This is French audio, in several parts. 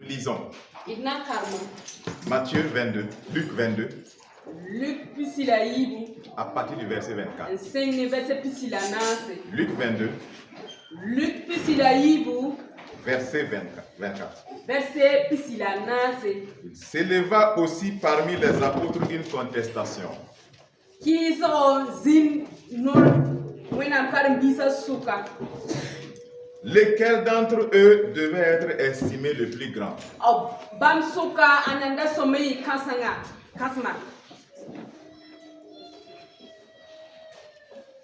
Lisons. Matthieu 22, Luc 22, à partir du verset 24. Luc 22, verset 24. Il s'éleva aussi parmi les apôtres une contestation. Lequel d'entre eux devait être estimé le plus grand?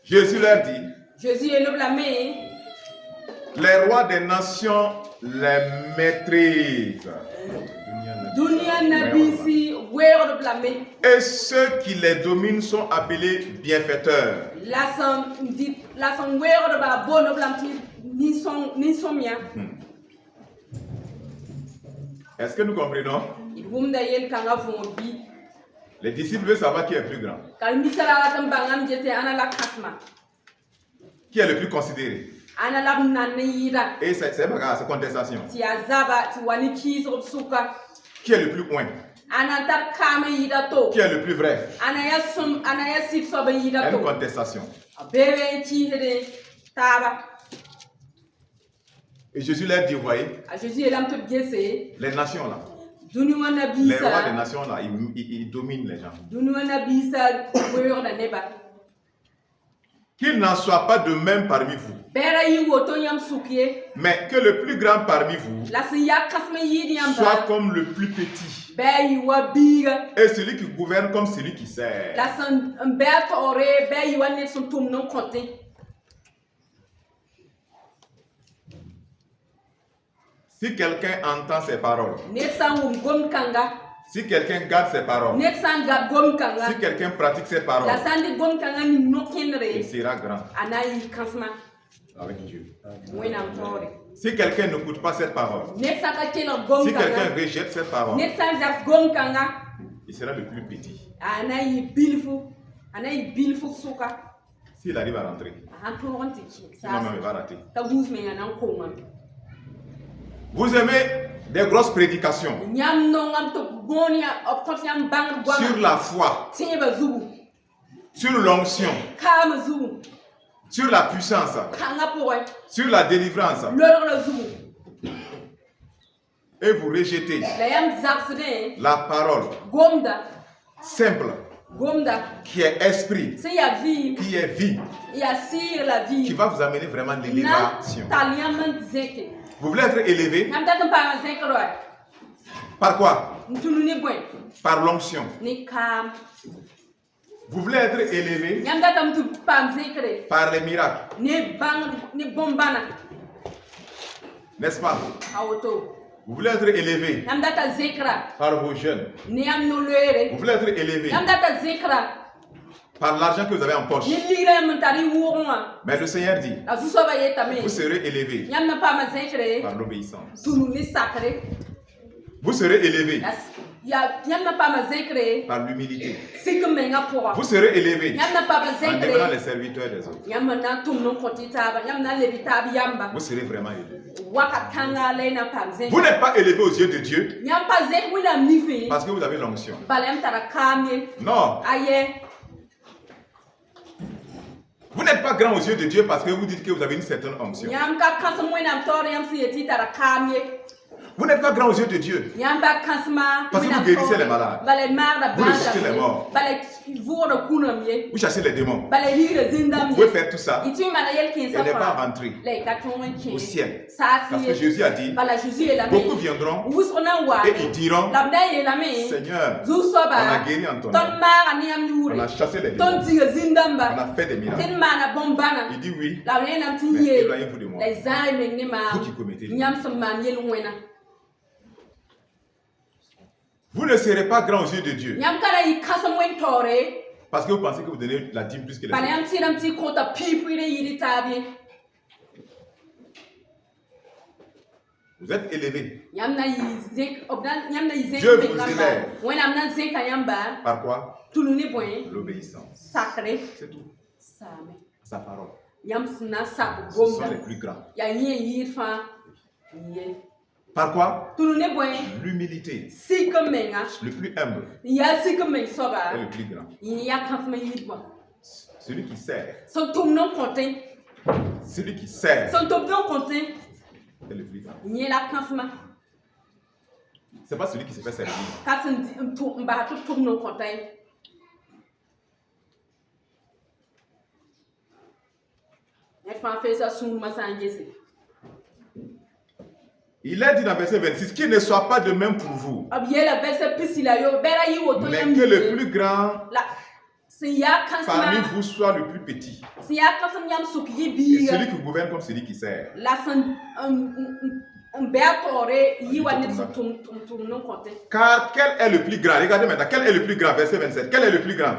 Jésus leur dit, les rois des nations les maîtrisent. Et ceux qui les dominent sont appelés bienfaiteurs. Est-ce que nous comprenons? Les disciples veulent savoir qui est le plus grand. Qui est le plus considéré? Et c'est pas cette contestation. Qui est le plus loin? Qui est le plus vrai? Une contestation. Et Jésus leur dit, vous voyez, les nations là, les rois des nations là, ils dominent les gens. Qu'il n'en soit pas de même parmi vous. Mais que le plus grand parmi vous soit comme le plus petit. Et celui qui gouverne comme celui qui sert. Si quelqu'un entend ses paroles, si quelqu'un garde ses paroles, si quelqu'un pratique ses paroles, il sera grand avec Dieu. Si quelqu'un n'écoute pas cette parole, si quelqu'un rejette cette parole, il sera le plus petit. S'il arrive à rentrer, sinon il va rater. Vous aimez des grosses prédications sur la foi, sur l'onction, sur la puissance, sur la délivrance, et vous rejetez la parole simple qui est esprit, qui est vie, qui va vous amener vraiment l'élévation. Vous voulez être élevé? Par quoi? Par l'onction. Vous voulez être élevé par les miracles. N'est-ce pas? Vous voulez être élevé par vos jeunes. Vous voulez être élevé par l'argent que vous avez en poche. Mais le Seigneur dit, vous serez élevé par l'obéissance. Vous serez élevé par l'humilité. Vous serez élevé en devenant les serviteurs des autres. Vous serez vraiment élevé. Vous n'êtes pas élevé aux yeux de Dieu parce que vous avez l'onction. Non. Vous n'êtes pas grand aux yeux de Dieu parce que vous dites que vous avez une certaine onction. Vous n'êtes pas grand aux yeux de Dieu parce que vous guérissez les malades. Vous ressuscitez les morts. Vous chassez les démons. Vous pouvez faire tout ça et ne pas rentrer au ciel. Parce que Jésus a dit, beaucoup viendront et ils diront, Seigneur, on a guéri en ton nom. On a chassé les démons. On a fait des miracles. Il dit oui, mais éloignez-vous de moi. Vous qui commettez les miracles. Vous ne serez pas grand aux yeux de Dieu. Parce que vous pensez que vous donnez la dîme plus que les autres. Vous êtes élevé. Dieu vous élève. Par quoi? L'obéissance. C'est tout. Sa parole. Ce sont les plus grands. Par quoi? L'humilité. Le plus humble est le plus grand. Celui qui sert. Celui qui sert est le plus grand. C'est pas celui qui se fait servir. Il est dit dans verset 26 qu'il ne soit pas de même pour vous, mais que le plus grand parmi vous soit le plus petit. Et celui qui gouverne comme celui qui sert. Car quel est le plus grand? Regardez maintenant, quel est le plus grand? Verset 27. Quel est le plus grand?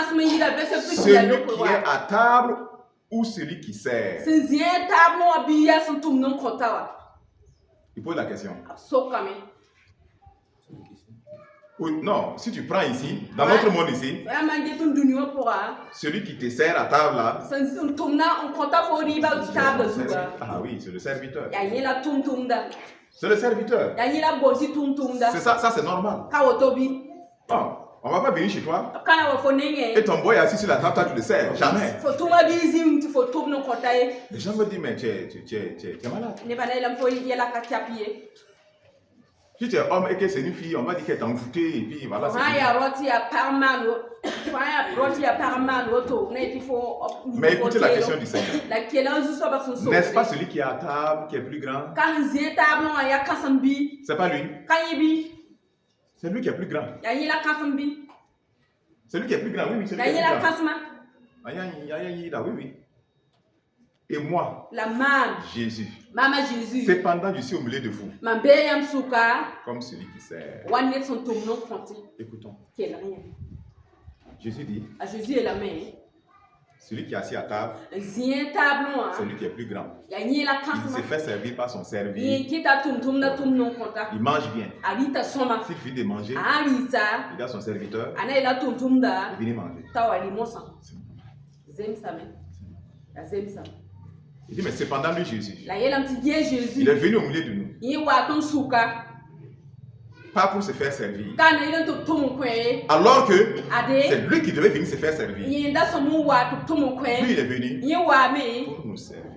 Celui qui est à table ou celui qui sert? Il pose la question. Non, si tu prends ici, dans notre monde ici, celui qui te sert à table là, ah oui, c'est le serviteur. C'est le serviteur. C'est ça c'est normal. Oh, on va pas venir chez toi et ton boy est assis sur la table, toi tu le sers. Jamais. Les gens me disent, mais tu es malade. Si tu es homme et que c'est une fille, on va dire qu'elle est envoûtée et puis voilà. Mais écoutez la question du Seigneur. N'est-ce pas celui qui est à table qui est plus grand? C'est pas lui. C'est lui qui est plus grand. C'est lui qui est plus grand, oui, c'est lui qui est plus grand. Oui. Et moi, Jésus, cependant je suis au milieu de vous, comme celui qui sert. Écoutons. Jésus dit, celui qui est assis à table, celui qui est plus grand. Il se fait servir par son serviteur. Il mange bien. S'il finit de manger, il a son serviteur. Il vient manger. Il dit, mais cependant lui, Jésus, il est venu au milieu de nous. Pas pour se faire servir. Alors que c'est lui qui devait venir se faire servir. Lui, il est venu pour nous servir.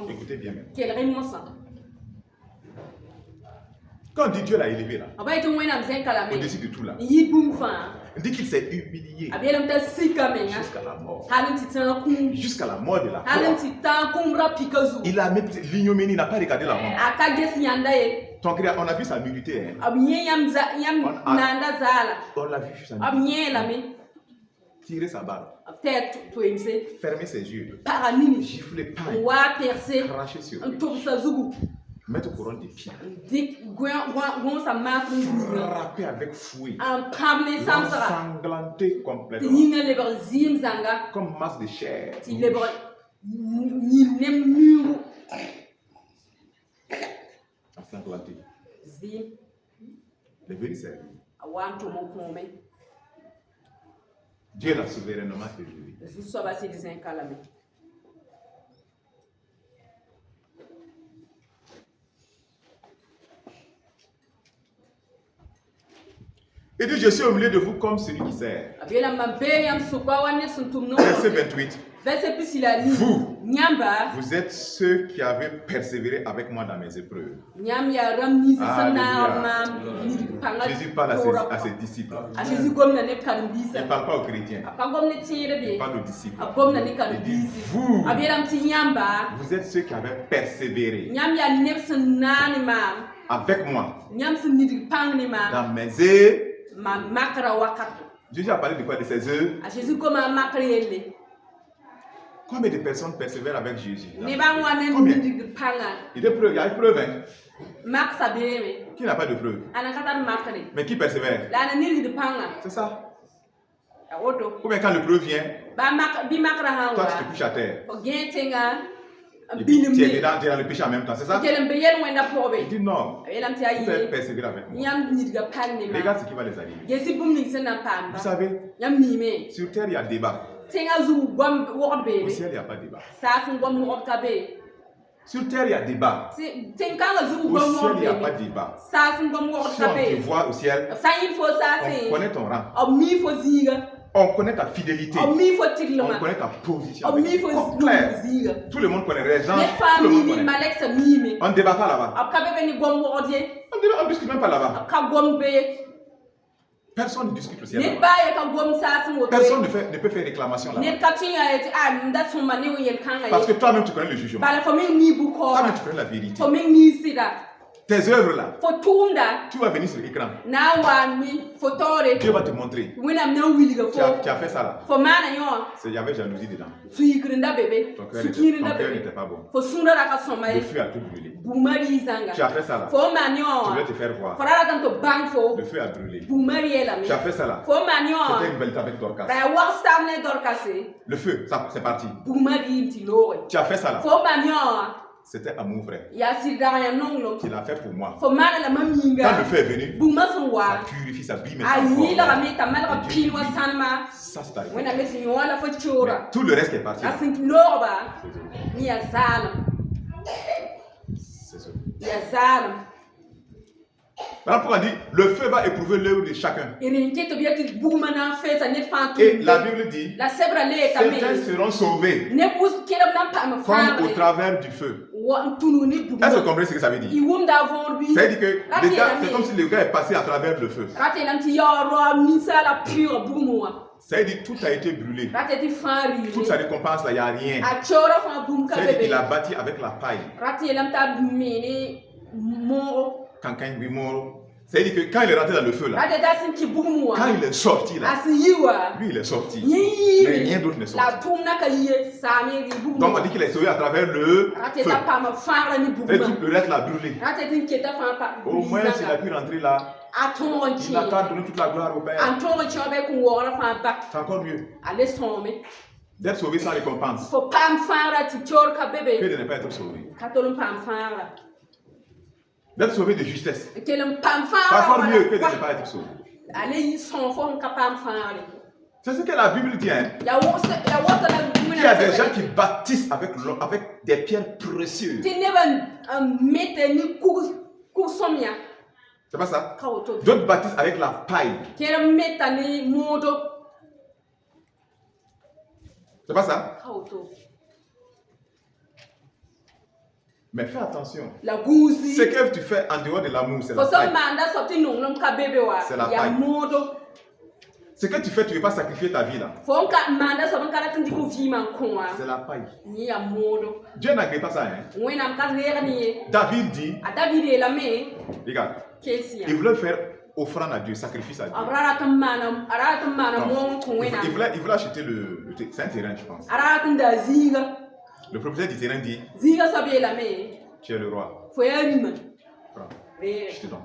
Écoutez bien maintenant. Quand on dit Dieu l'a élevé là, au-dessus de tout là, il dit qu'il s'est humilié jusqu'à la mort. Jusqu'à la mort de la croix. Il a mis l'ignominie, il n'a pas regardé la mort. Donc on a vu sa nudité. On l'a vu sa nudité. Tirer sa barbe. Fermer ses yeux. Gifler, paille. Cracher sur lui. Mettre couronne de pierre. Frapper avec fouet. L'ensanglanter complètement. Comme masse de chair. Ensanglanté. Le venu servir. Dieu l'a souverainement élevé. Il dit, je suis au milieu de vous comme celui qui sert. Verset 28. Vous êtes ceux qui avez persévéré avec moi dans mes épreuves. Jésus parle à ses disciples. Il ne parle pas aux chrétiens. Il parle aux disciples. Il dit, vous êtes ceux qui avez persévéré avec moi dans mes œuvres. Jésus a parlé de quoi? De ses œuvres. Combien de personnes persévèrent avec Jésus? Combien? Il y a une preuve. Qui n'a pas de preuve? Mais qui persévère? C'est ça. Combien quand le preuve vient, toi tu te couches à terre. Tu es dans le péché en même temps, c'est ça? Il dit non, vous pouvez persévérer avec moi. Regarde ce qui va les arriver. Vous savez, sur terre il y a débat. Au ciel il n'y a pas de débat. Sur terre, il y a débat. Au ciel, il n'y a pas de débat. Si on te voit au ciel, on connaît ton rang. On connaît ta fidélité. On connaît ta position. Clair. Tout le monde connaît les gens. Tout le monde connaît. On ne débat pas là-bas. On ne discute même pas là-bas. Personne ne discute au ciel. Personne ne peut faire réclamation là-bas. Parce que toi-même tu connais le jugement. Toi-même tu connais la vérité. Tes œuvres là, tu vas venir sur l'écran. Dieu va te montrer. Tu as fait ça là. Il y avait jalousie dedans. Ton cœur n'était pas bon. Le feu a tout brûlé. Tu as fait ça là. Tu voulais te faire voir. Le feu a brûlé. Tu as fait ça là. C'était une belle avec Dorcas. Le feu, c'est parti. Tu as fait ça là. C'était amour vrai. Qu'il a fait pour moi. Quand le feu est venu, ça purifie, ça brille maintenant. Ça c'est arrivé. Mais tout le reste est parti. C'est ça. Voilà pourquoi on dit le feu va éprouver l'œuvre de chacun. Et la Bible dit certains seront sauvés comme au travers du feu. Est-ce que vous comprenez ce que ça veut dire? Ça veut dire que c'est comme si le gars est passé à travers le feu. Ça veut dire que tout a été brûlé. Toute sa récompense, il n'y a rien. Ça veut dire qu'il a bâti avec la paille. C'est-à-dire que quand il est rentré dans le feu là, quand il est sorti là, lui il est sorti, mais rien d'autre n'est sorti. Donc on dit qu'il est sauvé à travers le feu. Et tout le reste l'a brûlé. Au moins s'il a pu rentrer là, il n'a qu'à donner toute la gloire au Père. C'est encore mieux d'être sauvé sans récompense que de ne pas être sauvé. D'être sauvé de justesse. C'est encore mieux que de ne pas être sauvé. C'est ce que la Bible dit. Hein? Il y a des gens qui bâtissent avec des pierres précieuses. C'est pas ça? D'autres bâtissent avec la paille. C'est pas ça? Mais fais attention. Ce que tu fais en dehors de l'amour, c'est la paille. C'est la paille. Ce que tu fais, tu ne veux pas sacrifier ta vie là. C'est la paille. Dieu n'agrée pas ça. Hein? David dit, regarde, il voulait faire offrande à Dieu, sacrifice à Dieu. Il voulait acheter c'est un terrain, je pense. Le propriétaire du terrain dit, tu es le roi. Prends, je te donne.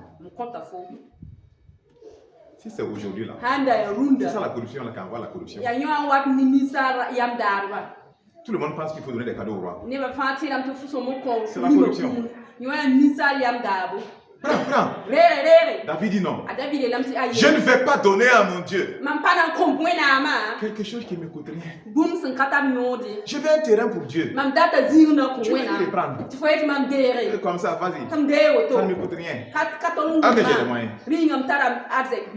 Si c'est aujourd'hui là, c'est ça la corruption là, quand on voit la corruption. Tout le monde pense qu'il faut donner des cadeaux au roi. C'est la corruption. Prends. David dit non. Je ne vais pas donner à mon Dieu quelque chose qui ne me coûte rien. Je veux un terrain pour Dieu. Tu veux le prendre. Comme ça, vas-y. Ça ne me coûte rien. Ah, mais j'ai les moyens.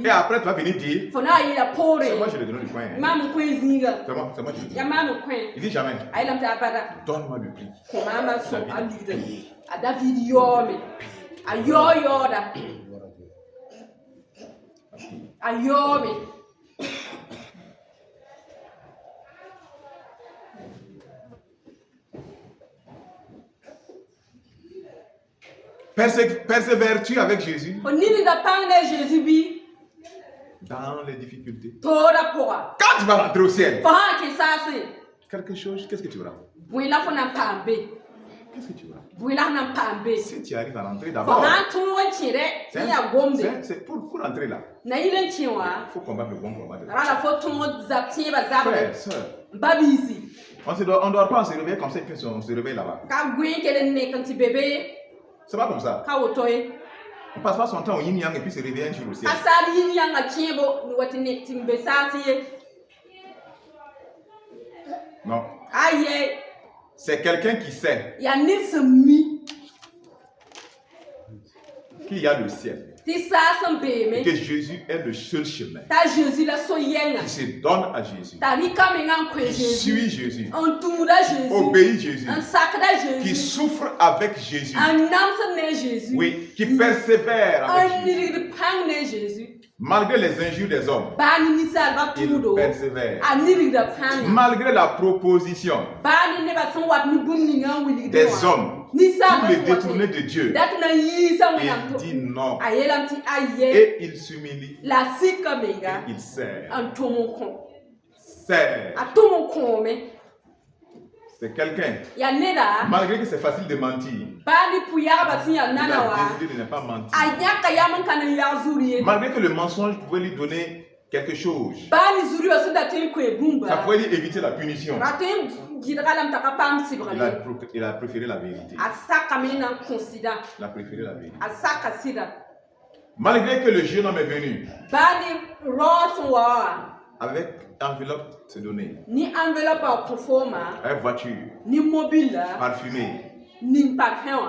Et après, tu vas venir dire, c'est moi je lui donne du coin. C'est moi je lui donne. Il dit jamais. Donne-moi le prix. Persévères-tu avec Jésus dans les difficultés? Quand tu vas rentrer au ciel, quelque chose, qu'est-ce que tu auras? Qu'est-ce que tu auras? Si tu arrives à rentrer d'abord, c'est pour rentrer là. Il faut combattre le bon combat. Frère, soeur, on ne dort pas, on se réveille comme ça, puis on se réveille là-bas. C'est pas comme ça. On passe pas son temps au yin-yang et puis se réveille un jour au ciel. Non. C'est quelqu'un qui sait qu'il y a le ciel. Et que Jésus est le seul chemin. Qui se donne à Jésus. Qui suit Jésus. Obéit Jésus. Qui souffre avec Jésus. Oui, qui persévère avec Jésus. Malgré les injures des hommes, il persévère. Malgré la proposition des hommes, pour les détourner de Dieu, il dit non. Et il s'humilie. Et il sert. C'est quelqu'un, malgré que c'est facile de mentir, il a décidé de ne pas mentir. Malgré que le mensonge pouvait lui donner quelque chose, ça pouvait lui éviter la punition. Il a préféré la vérité. Il a préféré la vérité. Malgré que le jeune homme est venu avec enveloppe se donner, ni enveloppe pour forma, avec voiture, ni mobile, parfumée, ni parfum,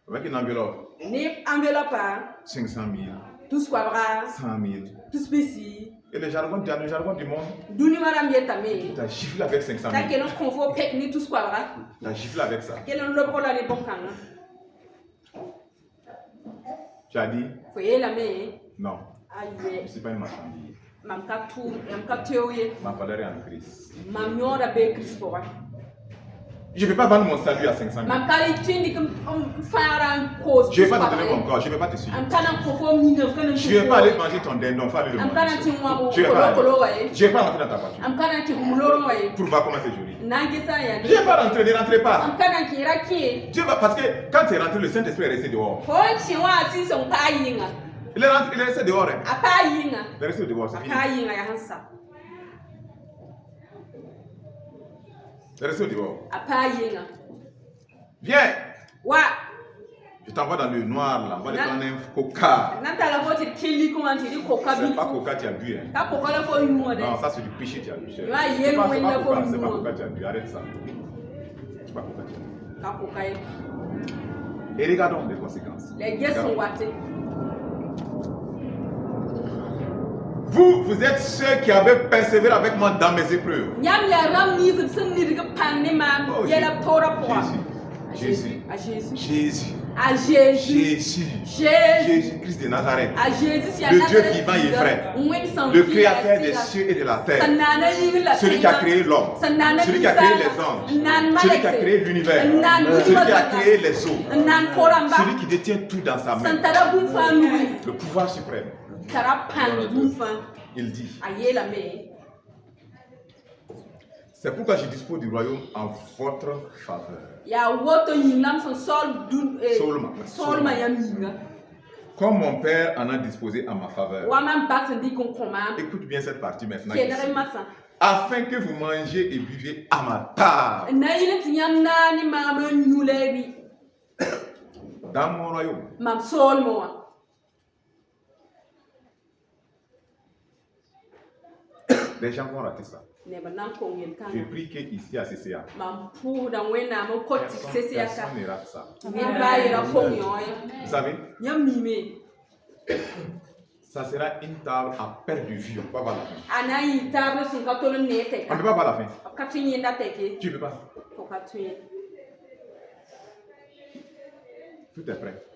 avec une enveloppe, ni enveloppe, 500 000, tout ce qu'on 100 000, tout spécial. Et le jargon du monde, D'où madame Yetame, tu as giflé avec 500 000. t'as quel confort technique, tout ce qu'on tu as giflé avec ça. Quel est le problème les bons canons? Tu as dit non, je ne suis pas une marchandise. Ma valeur est en Christ. Je ne vais pas vendre mon salut à 500 000. Je ne vais pas te donner mon corps, je ne vais pas te suivre. Je ne vais pas aller manger ton dindon, faire le monde. Je ne vais pas rentrer dans ta voiture. Pour voir comment c'est joli. Je ne vais pas rentrer, ne rentrez pas. Parce que quand tu es rentré, le Saint-Esprit est resté dehors. Il est resté dehors. Il est resté dehors, c'est fini. Il est resté dehors. Viens. Je t'envoie dans le noir là. On va aller prendre un coca. C'est pas coca tu as bu. Non, ça c'est du péché tu as bu. C'est pas coca tu as bu. Arrête ça. C'est pas coca tu as bu. Et regardons les conséquences. Vous êtes ceux qui avez persévéré avec moi dans mes épreuves. Jésus. Jésus Christ de Nazareth. Le Dieu vivant et vrai. Le créateur des cieux et de la terre. Celui qui a créé l'homme. Celui qui a créé les anges. Celui qui a créé l'univers. Celui qui a créé les eaux. Celui qui détient tout dans sa main. Le pouvoir suprême. Il dit, c'est pourquoi je dispose du royaume en votre faveur. Comme mon Père en a disposé à ma faveur. Écoute bien cette partie maintenant. Afin que vous mangiez et buviez à ma table. Dans mon royaume. Les gens vont rater ça. Je prie qu'ici à CCA, personne ne rate ça. Vous savez, ça sera une table à perte de vue. On ne peut pas voir la fin. On ne peut pas voir la fin. Tu ne peux pas. Tout est prêt.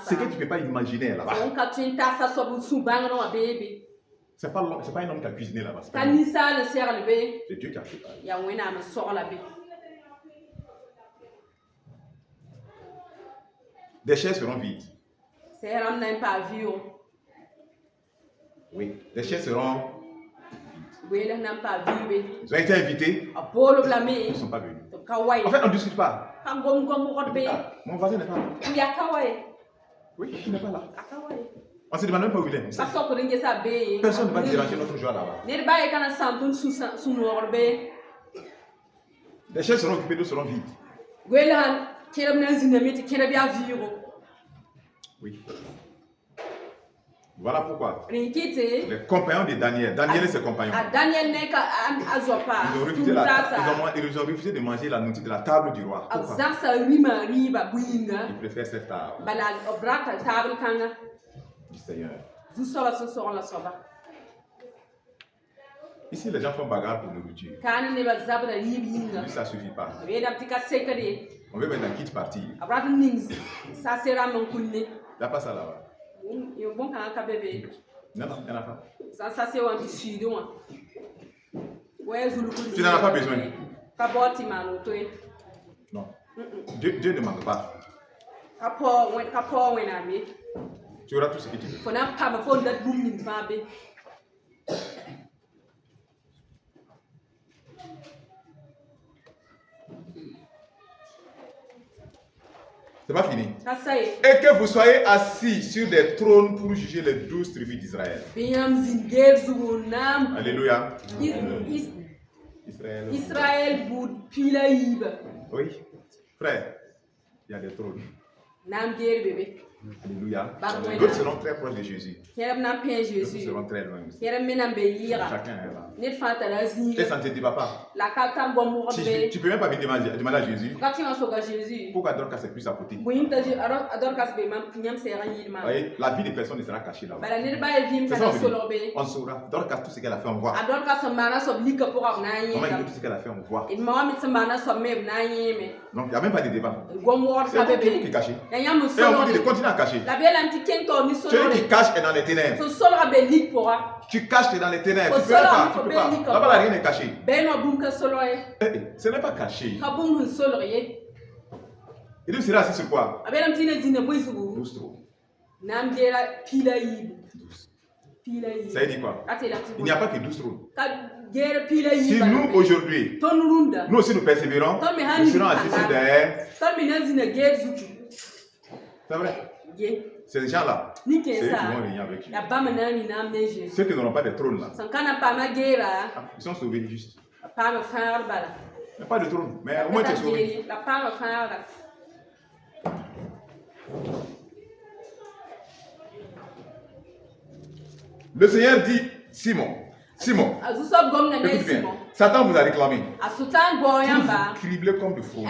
Ce que tu ne peux pas imaginer là-bas. C'est pas un homme qui a cuisiné là-bas. C'est Dieu qui a préparé. Des chaises seront vides. Oui, les chaises seront. Ils ont été invités. Ils ne sont pas venus. En fait, on ne discute pas. Mon voisin n'est pas là. Oui, il n'est pas là. On ne se demande même pas où il est. Personne ne va déranger notre joie là-bas. Les chaises seront occupées, d'autres seront vides. Oui. Voilà pourquoi les compagnons de Daniel, Daniel et ses compagnons, ils ont refusé de manger la nourriture de la table du roi. Pourquoi? Ils préfèrent cette table du Seigneur. Ici, les gens font bagarre pour nourriture. Ça ne suffit pas. On veut mettre un kit partir. Il n'y a pas ça là-bas. Non, il n'y en a pas. Tu n'en as pas besoin. Non. Dieu ne manque pas. Tu auras tout ce que tu veux. C'est pas fini. Et que vous soyez assis sur des trônes pour juger les 12 tribus d'Israël. Alléluia. Israël. Oui. Frère, il y a des trônes. Alléluia. D'autres seront très proches de Jésus. D'autres seront très loin aussi. Chacun est là. Et ça ne te dit pas. Tu ne peux même pas venir demander à Jésus. Pourquoi Dorcas est plus à côté? Voyez, la vie des personnes ne sera cachée là-bas. On saura. Dorcas, tout ce qu'elle a fait, on voit. Maman, tout ce qu'elle a fait, on voit. Donc, il n'y a même pas de débat. C'est vous qui est caché. Et on dit de continuer à cacher. Celui qui cache est dans les ténèbres. Tu caches, tu es dans les ténèbres. Tu peux pas. Là-bas, rien n'est caché. Ce n'est pas caché. Et donc, sera assis sur quoi? 12 trous. Ça veut dire quoi? Il n'y a pas que 12 trous. Si nous, aujourd'hui, nous aussi nous persévérons, nous serons assis sur des... C'est vrai? Ces gens-là, c'est eux qui vont régner avec Jésus. Ceux qui n'auront pas de trône là, ils sont sauvés juste. Il n'y a pas de trône, mais au moins tu es sauvé. Le Seigneur dit, Simon, écoute bien, Satan vous a réclamé. Vous criblez comme de faux.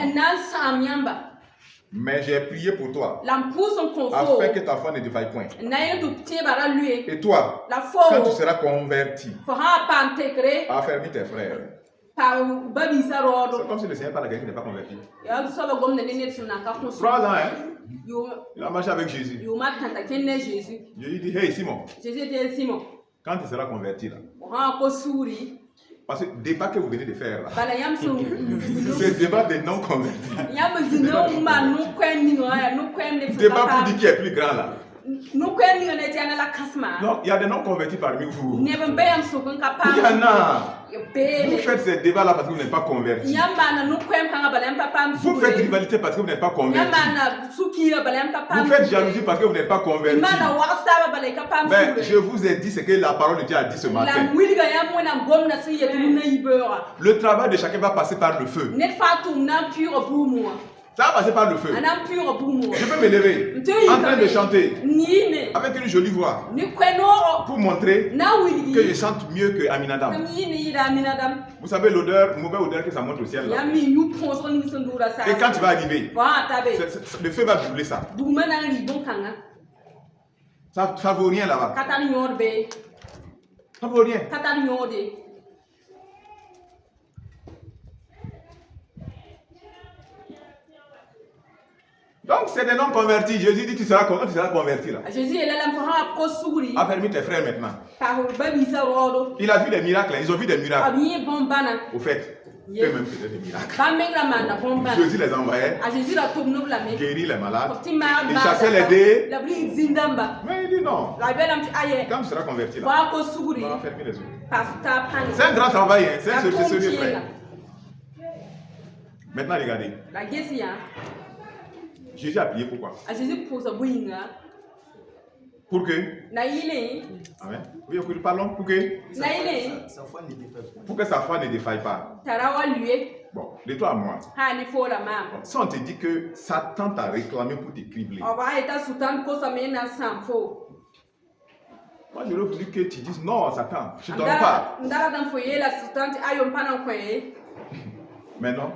Mais j'ai prié pour toi, afin que ta foi ne défaille point. Et toi, quand tu seras converti, affermis tes frères. C'est comme si le Seigneur parle à quelqu'un qui n'est pas converti. 3 ans, hein? Il a marché avec Jésus. Jésus dit, hey Simon, quand tu seras converti là, parce que le débat que vous venez de faire là, c'est le débat des non-convertis. Débat pour dire qui est plus grand là. Non, il y a des non-convertis parmi vous. Il y en a. Vous faites ces débats-là parce que vous n'êtes pas convertis. Vous faites rivalité parce que vous n'êtes pas convertis. Vous faites jalousie parce que vous n'êtes pas convertis. Mais je vous ai dit ce que la parole de Dieu a dit ce matin. Le travail de chacun va passer par le feu. Ça va passer par le feu. Je peux me lever en train de chanter avec une jolie voix pour montrer que je chante mieux que Aminadab. Vous savez l'odeur, mauvaise odeur que ça monte au ciel là. Et quand tu vas arriver, le feu va brûler ça. Ça vaut rien là-bas. Ça vaut rien. Donc c'est des non convertis. Jésus dit tu seras converti là. Affermis tes frères maintenant. Il a vu des miracles, ils ont vu des miracles. Au fait, eux-mêmes faisaient des miracles. Jésus les envoyait, guérit les malades, il chassait les dés. Mais il dit non. Quand tu seras converti là, on va fermer les autres. C'est un grand travail, hein. C'est sérieux frère. Maintenant regardez. Jésus a prié pourquoi? Pour que. Amen. Oui, parlons pour que. Pour que sa foi ne défaille pas. Bon, de toi à moi. Si on te dit que Satan t'a réclamé pour te cribler. Moi, j'aurais voulu que tu dises non, Satan, je ne donne pas. Mais non,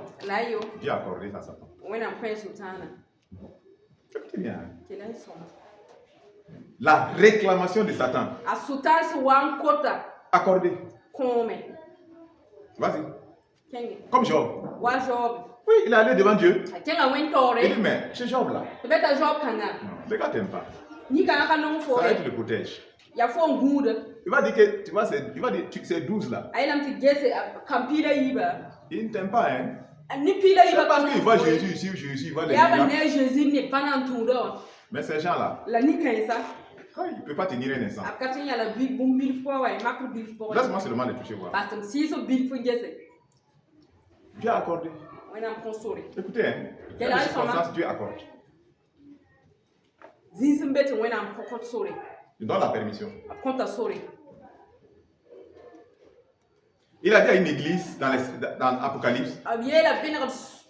Dieu a accordé ça à Satan. Écoutez bien. La réclamation de Satan. Accordé. Vas-y. Comme Job. Oui, il est allé devant Dieu. Il dit, mais c'est Job là. Non, le gars t'aime pas. Ça va être le protège. Il va dire que, tu vois, c'est 12 là. Il ne t'aime pas, hein. C'est parce qu'il voit Jésus ici, Jésus, il va les dire. Mais ces gens-là, il ne peut pas tenir un instant. Laisse-moi seulement les toucher voir. Dieu a accordé. Écoutez, hein, il y a des circonstances, Dieu accorde. Il donne la permission. Il a dit à une église dans l'Apocalypse,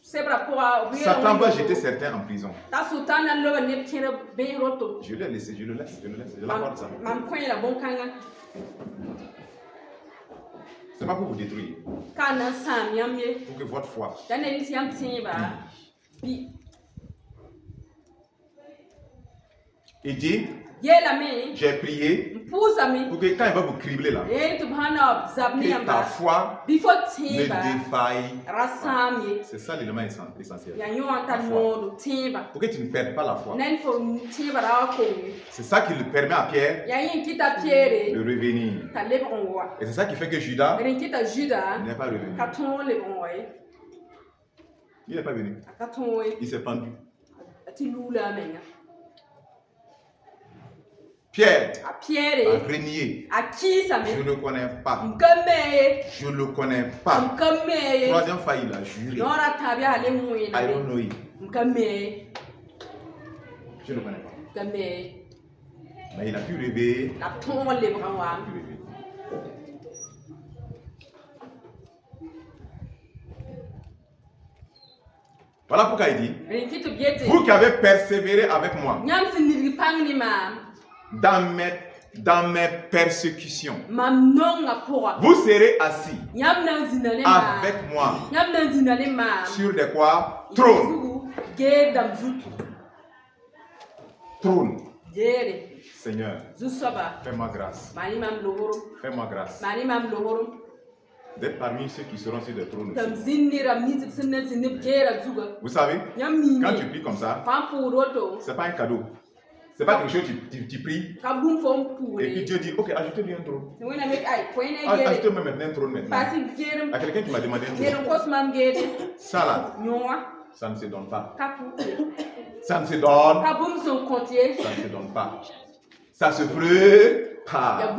Satan va jeter certains en prison. Je l'ai laissé, je le laisse, je l'accorde ça. C'est pas pour vous détruire. Pour que votre foi. Il dit, j'ai prié pour que quand il va vous cribler là, que ta foi ne défaille. C'est ça l'élément essentiel. Pour que tu ne perdes pas la foi. C'est ça qui le permet à Pierre de revenir. Et c'est ça qui fait que Judas n'est pas revenu. Il n'est pas venu. Il s'est pendu. Pierre a renié. Je ne connais pas. Je ne le connais pas. Troisième fois, il a juré. I don't know him. Je ne le connais pas. Mais il a pu rêver. Voilà pourquoi il dit, vous qui avez persévéré avec moi dans mes persécutions, vous serez assis avec moi sur des quoi? Trône. Trône. Seigneur, fais-moi grâce. Fais-moi grâce d'être parmi ceux qui seront sur des trônes aussi. Vous savez, quand tu pries comme ça, c'est pas un cadeau. C'est pas quelque chose que tu pries et puis Dieu dit, ok, ajoutez-lui un trône. Ajoutez-moi maintenant un trône maintenant. Il y a quelqu'un qui m'a demandé un trône. Ça là, ça ne se donne pas. Ça ne se donne. Ça ne se donne pas. Ça se prépare.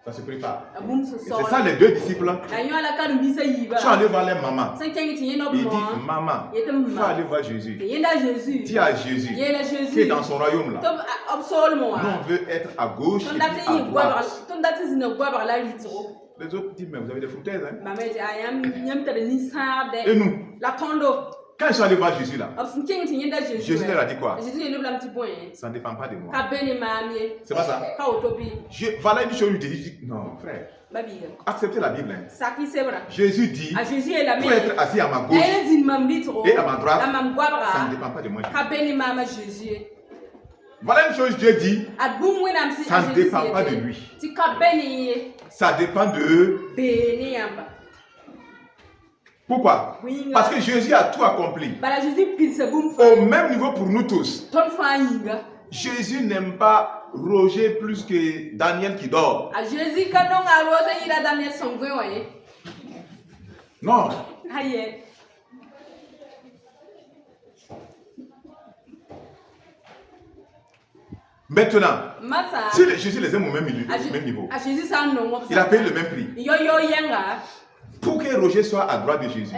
Ça se prépare. C'est ça les deux disciples. Ils sont allés voir leur maman. Il dit, maman, il faut aller voir Jésus. Dis à Jésus qui est dans son royaume là. Nous on veut être à gauche et à droite. Les autres disent, mais vous avez des foutaises, hein? Et nous? Quand ils sont allés voir Jésus là, Jésus leur a dit quoi? Ça ne dépend pas de moi. C'est pas ça? Voilà une chose, lui dit, non frère, acceptez la Bible. Hein. Jésus dit, pour être assis à ma gauche et à ma droite, ça ne dépend pas de moi. Voilà une chose, Dieu dit, ça ne dépend pas de lui. Ça dépend de... Pourquoi? Parce que Jésus a tout accompli. Au même niveau pour nous tous. Jésus n'aime pas Roger plus que Daniel qui dort. Non. Maintenant, si Jésus les aime au même niveau, il a payé le même prix. Pour que Roger soit à droite de Jésus.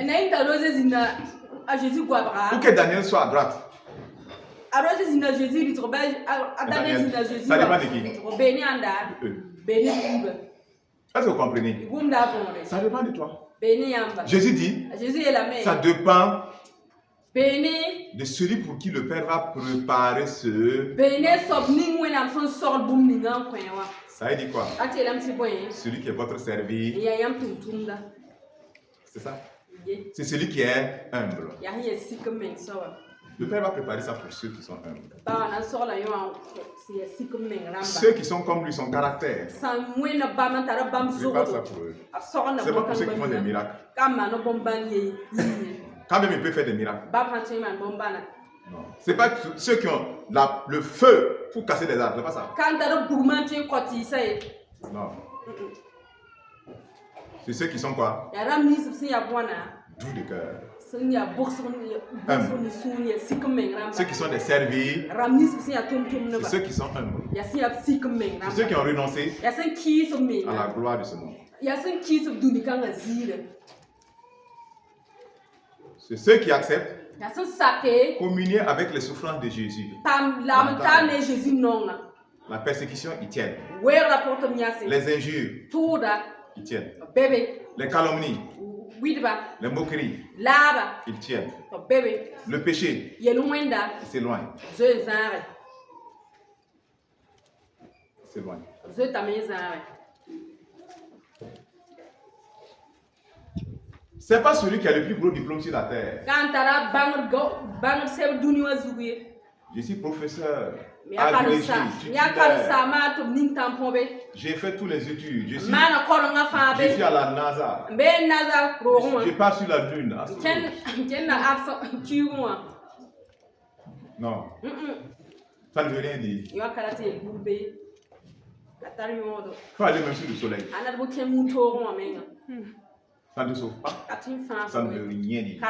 Pour que Daniel soit à droite. Ça dépend de qui? Est-ce que vous comprenez? Ça dépend de toi. Jésus dit, ça dépend de celui pour qui le Père va préparer ce... Ça veut dire quoi? Celui qui est votre service. C'est ça? C'est celui qui est humble. Le Père va préparer ça pour ceux qui sont humbles. Ceux qui sont comme lui, son caractère. Prépare ça pour eux. C'est pas pour ceux qui font des miracles. Quand même, il peut faire des miracles. Non. C'est pas ceux qui ont le feu pour casser des arbres. C'est pas ça. Non. C'est ceux qui sont quoi? Doux de cœur. Ceux qui sont des servis, c'est ceux qui sont humbles. C'est ceux qui ont renoncé à la gloire de ce monde. C'est ceux qui acceptent communier avec les souffrances de Jésus. La persécution, ils tiennent. Les injures, ils tiennent. Les calomnies, les moqueries, ils tiennent. Le péché, il s'éloigne. C'est pas celui qui a le plus gros diplôme sur la terre. Je suis professeur, agrégé, j'ai fait tous les études. Je suis à la NASA. Je pars sur la Lune. Non. Ça ne veut rien dire. Il faut aller même sur le soleil. Ça ne sauve pas. Ça ne veut rien dire.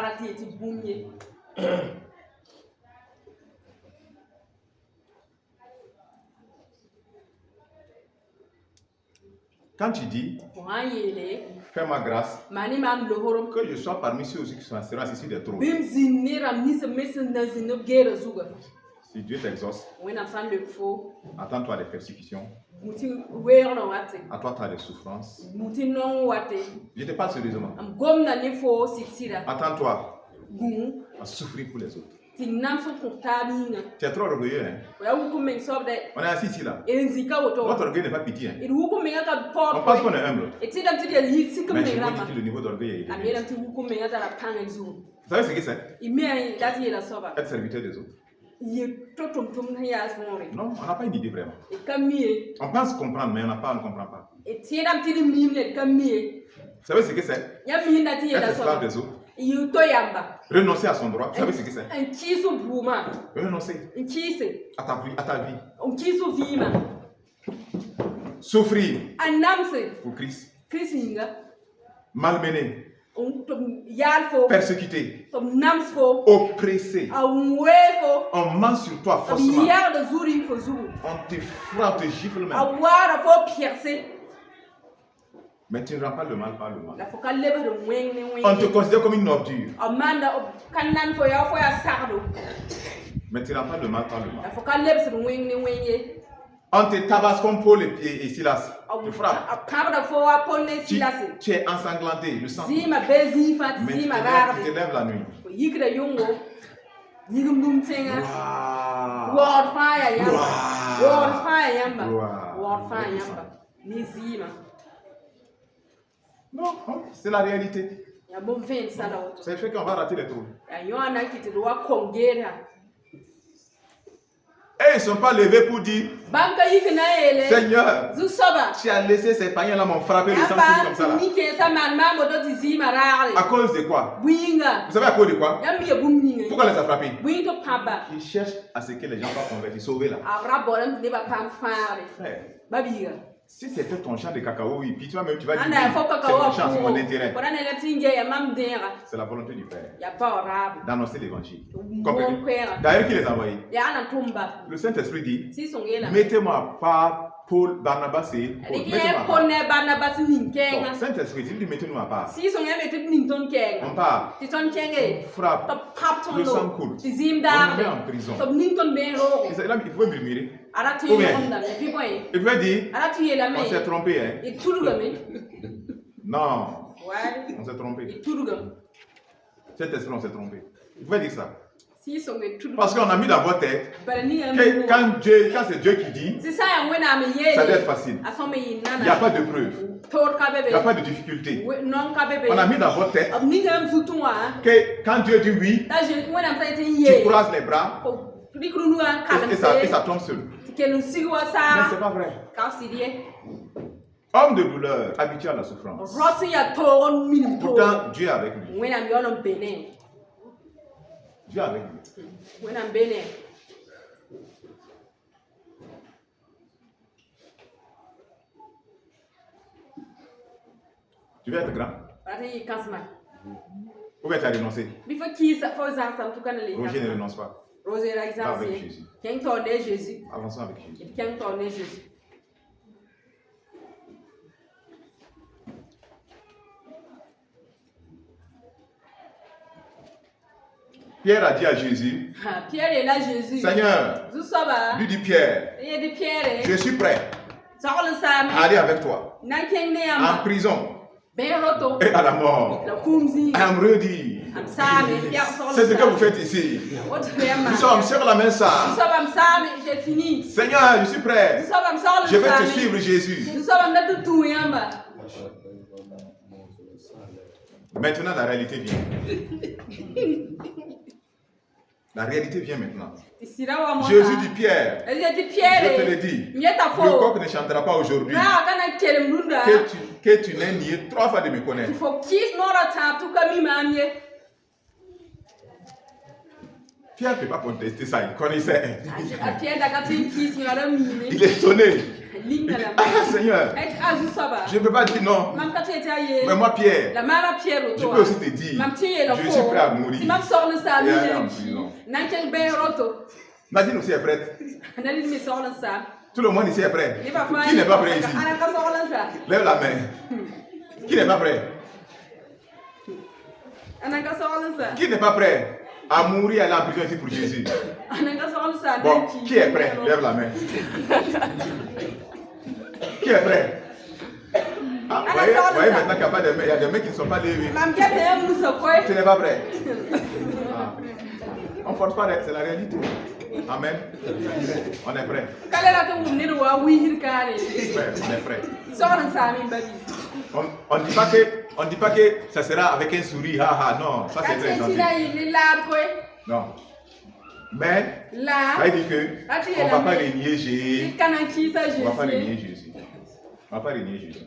Quand tu dis, fais ma grâce, que je sois parmi ceux aussi qui seront assis des trônes. Si Dieu t'exauce, attends-toi à des persécutions. Attends-toi à des souffrances. Je te parle sérieusement. Attends-toi à souffrir pour les autres. Tu es trop orgueilleux, hein? On est assis ici là. Votre orgueil n'est pas pitié. Hein? On pense qu'on est humble. Mais je vous dis que le niveau d'orgueil est élevé. Vous savez ce que c'est? Être serviteur des autres. Non, on n'a pas une idée vraiment. On pense comprendre, mais on ne comprend pas. Vous savez ce que c'est? Être esclave des autres. Renoncer à son droit. Vous savez ce que c'est? Renoncer à ta vie. Souffrir pour Christ. Malmené. Persécuté. Oppressé. On ment sur toi forcément. On te frappe, on te gifle même. Mais tu ne rends pas le mal par le mal. On te considère comme une ordure. Mais tu ne rends pas le mal par le mal. On te tabasse comme Paul et Silas. Tu frappes. Tu es ensanglanté, le sang. Mais tu te lèves la nuit. Non, c'est la réalité. C'est fait qu'on va rater les trous. Et ils ne sont pas levés pour dire Seigneur, tu as laissé ces païens-là m'ont frappé le sang comme ça. À cause de quoi? Vous savez à cause de quoi? Pourquoi les a frappés? Ils cherchent à ce que les gens soient convertis, sauvés là. Frère, si c'était ton champ de cacao, oui, puis toi même tu vas dire c'est mon champ, c'est mon intérêt. C'est la volonté du Père d'annoncer l'évangile. D'ailleurs, qui les a envoyés? Le Saint-Esprit dit mettez-moi à part Paul, Barnabas et Paul. Le Saint-Esprit dit mettez-nous à part. On part, on frappe, le sang coule, on le met en prison. Et là, il faut murmurer. Il veut dire on s'est trompé. Hein? Non, on s'est trompé. Cet esprit, on s'est trompé. Vous pouvez dire ça. Si sont les tout. Parce qu'on a mis dans votre tête que quand c'est Dieu qui dit, ça doit être facile. Il n'y a pas de preuve. Il n'y a pas de difficulté. On a mis dans votre tête que quand Dieu dit oui, tu croises les bras et ça tombe seul. Mais ce n'est pas vrai. Homme de douleur, habitué à la souffrance. Pourtant, Dieu est avec lui. Dieu est avec lui. Tu veux être grand? Ou bien tu as renoncé? Roger ne renonce pas. Va avec Jésus. Avançons avec Jésus. Pierre a dit à Jésus, Seigneur, lui dit Pierre, je suis prêt à aller avec toi en prison et à la mort. I am ready. C'est ce que vous faites ici. Nous sommes sur la même salle. Seigneur, je suis prêt. Je vais te suivre, Jésus. Maintenant, la réalité vient. La réalité vient maintenant. Jésus dit Pierre, je te le dis, le coq ne chantera pas aujourd'hui que tu n'aies nié 3 fois de me connaître. Pierre ne peut pas contester ça, il connaissait. Il est étonné. Ah, Seigneur, je ne peux pas dire non. Mais moi, Pierre, je peux aussi te dire, je suis prêt à mourir. Et aller en prison. Nadine aussi est prête. Tout le monde ici est prêt. Qui n'est pas prêt ici? Lève la main. Qui n'est pas prêt? Qui n'est pas prêt à mourir et aller en prison ici pour Jésus? Bon, qui est prêt? Lève la main. Qui est prêt? Ah, vous voyez maintenant qu'il y a des mecs qui ne sont pas levés. Tu n'es pas prêt? Ah. On ne force pas, c'est la réalité. Amen. On est prêt. On est prêt. On ne dit pas que ça sera avec un sourire. Non, ça c'est très gentil. Non. Mais, ça veut dire qu'on ne va pas renier Jésus. On ne va pas renier Jésus. On ne va pas renier Jésus.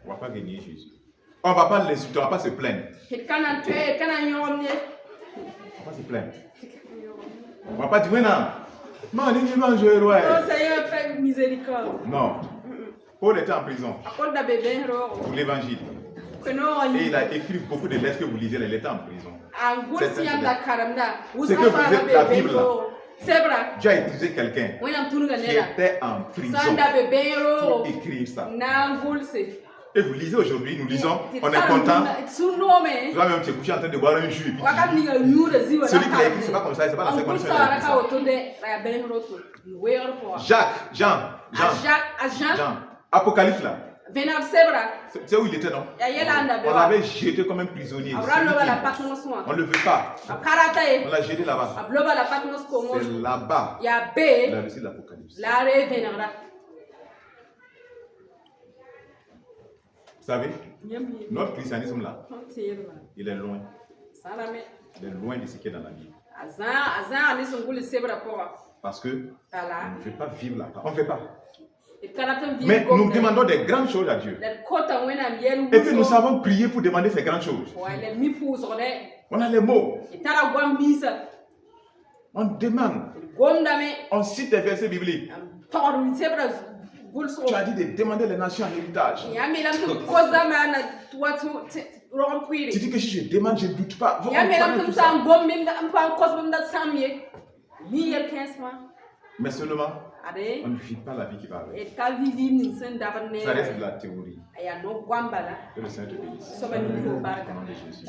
On ne va pas renier Jésus. On ne va pas l'insulter, on ne va pas se plaindre. On ne va pas se plaindre. On ne va pas dire, mais non. Non, il va jouer roi. Oh Seigneur, fais miséricorde. Non. Paul était en prison pour l'évangile. Et il a écrit beaucoup de lettres que vous lisez, il était en prison. C'est que vous êtes la Bible là. Dieu a utilisé quelqu'un qui était en prison pour écrire ça. Et vous lisez aujourd'hui, nous lisons, on est content. Toi même tu es couché en train de boire un jus. Celui qui l'a écrit, c'est pas comme ça, c'est pas dans ces conditions. Jacques, Jean. Apocalypse là. C'est où il était, non? On l'avait jeté comme un prisonnier. On ne le veut pas. On l'a jeté là-bas. C'est là-bas. Il a reçu l'Apocalypse. Vous savez, notre christianisme là, il est loin. Il est loin de ce qui est dans la Bible. Parce que on ne veut pas vivre là-bas. On ne veut pas. Mais nous demandons des grandes choses à Dieu. Et puis nous savons prier pour demander ces grandes choses. On a les mots. On demande. On cite des versets bibliques. Tu as dit de demander les nations en héritage. Tu dis que si je demande, je ne doute pas. Mais seulement, on ne vit pas la vie qui va avec. Ça reste de la théorie. Que le Seigneur te bénisse. Au nom de Jésus.